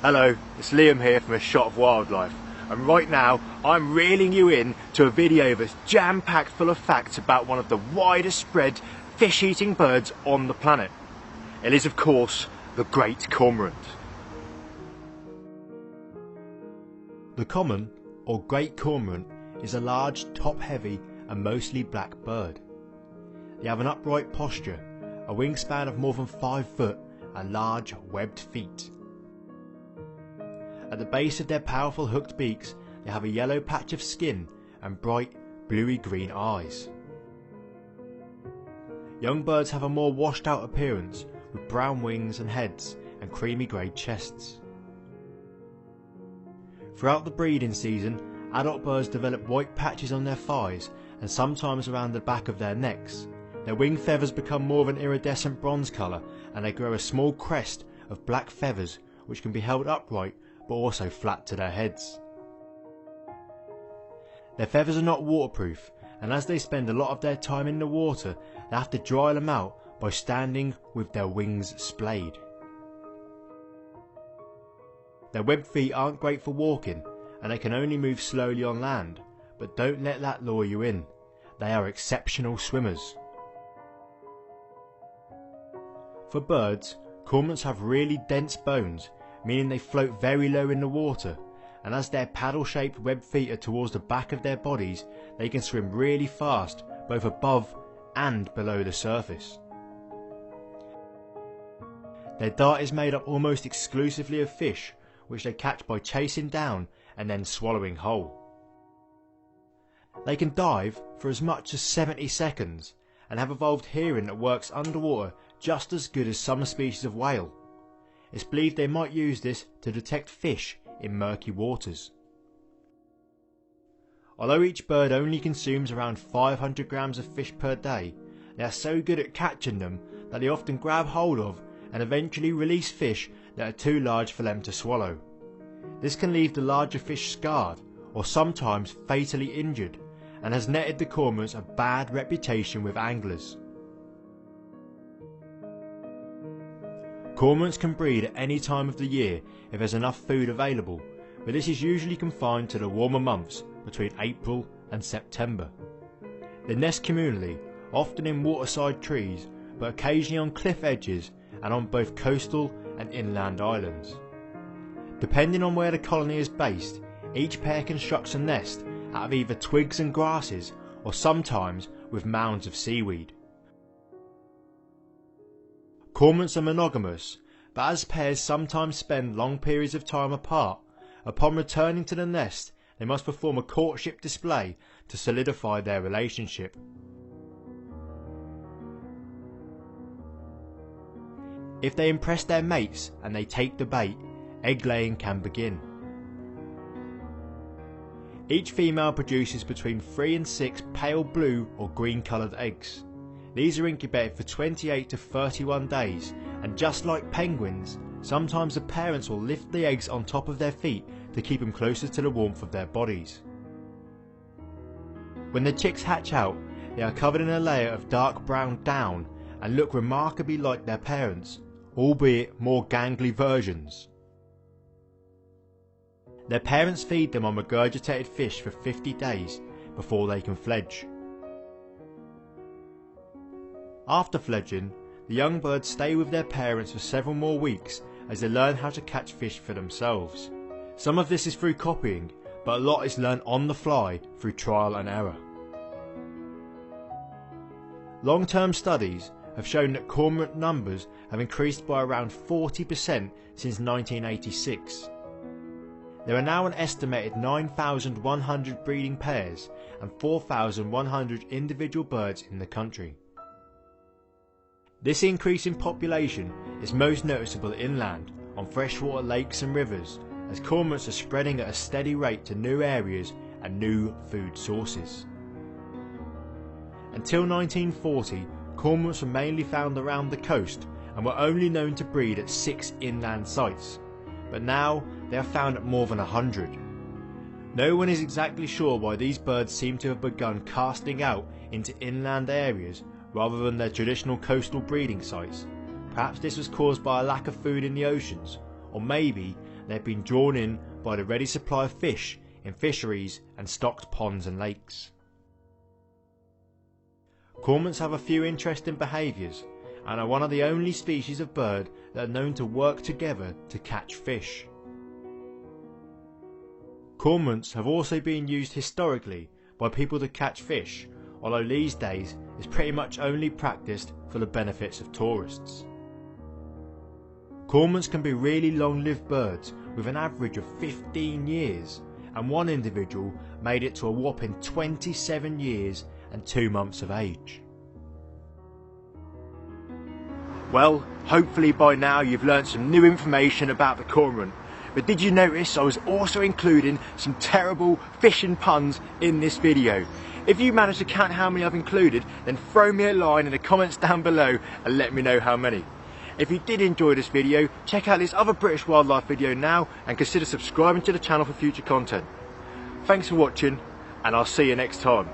Hello, it's Liam here from A Shot of Wildlife, and right now I'm reeling you in to a video that's jam-packed full of facts about one of the widest spread fish-eating birds on the planet. It is, of course, the great cormorant. The common, or great cormorant, is a large, top-heavy and mostly black bird. They have an upright posture, a wingspan of more than 5 foot and large, webbed feet. At the base of their powerful hooked beaks, they have a yellow patch of skin and bright, bluey-green eyes. Young birds have a more washed-out appearance, with brown wings and heads and creamy grey chests. Throughout the breeding season, adult birds develop white patches on their thighs and sometimes around the back of their necks. Their wing feathers become more of an iridescent bronze colour, and they grow a small crest of black feathers which can be held upright but also flat to their heads. Their feathers are not waterproof, and as they spend a lot of their time in the water, they have to dry them out by standing with their wings splayed. Their webbed feet aren't great for walking, and they can only move slowly on land, but don't let that lure you in. They are exceptional swimmers. For birds, cormorants have really dense bones, meaning they float very low in the water, and as their paddle-shaped webbed feet are towards the back of their bodies, they can swim really fast both above and below the surface. Their diet is made up almost exclusively of fish, which they catch by chasing down and then swallowing whole. They can dive for as much as 70 seconds and have evolved hearing that works underwater just as good as some species of whale. It's believed they might use this to detect fish in murky waters. Although each bird only consumes around 500 grams of fish per day, they are so good at catching them that they often grab hold of and eventually release fish that are too large for them to swallow. This can leave the larger fish scarred or sometimes fatally injured, and has netted the cormorants a bad reputation with anglers. Cormorants can breed at any time of the year if there's enough food available, but this is usually confined to the warmer months between April and September. They nest communally, often in waterside trees, but occasionally on cliff edges and on both coastal and inland islands. Depending on where the colony is based, each pair constructs a nest out of either twigs and grasses or sometimes with mounds of seaweed. Cormorants are monogamous, but as pairs sometimes spend long periods of time apart, upon returning to the nest they must perform a courtship display to solidify their relationship. If they impress their mates and they take the bait, egg laying can begin. Each female produces between 3 and 6 pale blue or green coloured eggs. These are incubated for 28 to 31 days, and just like penguins, sometimes the parents will lift the eggs on top of their feet to keep them closer to the warmth of their bodies. When the chicks hatch out, they are covered in a layer of dark brown down and look remarkably like their parents, albeit more gangly versions. Their parents feed them on regurgitated fish for 50 days before they can fledge. After fledging, the young birds stay with their parents for several more weeks as they learn how to catch fish for themselves. Some of this is through copying, but a lot is learned on the fly through trial and error. Long-term studies have shown that cormorant numbers have increased by around 40% since 1986. There are now an estimated 9,100 breeding pairs and 4,100 individual birds in the country. This increase in population is most noticeable inland, on freshwater lakes and rivers, as cormorants are spreading at a steady rate to new areas and new food sources. Until 1940, cormorants were mainly found around the coast and were only known to breed at 6 inland sites, but now they are found at more than 100. No one is exactly sure why these birds seem to have begun casting out into inland areas rather than their traditional coastal breeding sites. Perhaps this was caused by a lack of food in the oceans, or maybe they've been drawn in by the ready supply of fish in fisheries and stocked ponds and lakes. Cormorants have a few interesting behaviours and are one of the only species of bird that are known to work together to catch fish. Cormorants have also been used historically by people to catch fish, although these days it's pretty much only practised for the benefits of tourists. Cormorants can be really long-lived birds with an average of 15 years, and one individual made it to a whopping 27 years and 2 months of age. Well, hopefully by now you've learned some new information about the cormorant. But did you notice I was also including some terrible fishing puns in this video? If you managed to count how many I've included, then throw me a line in the comments down below and let me know how many. If you did enjoy this video, check out this other British wildlife video now and consider subscribing to the channel for future content. Thanks for watching, and I'll see you next time.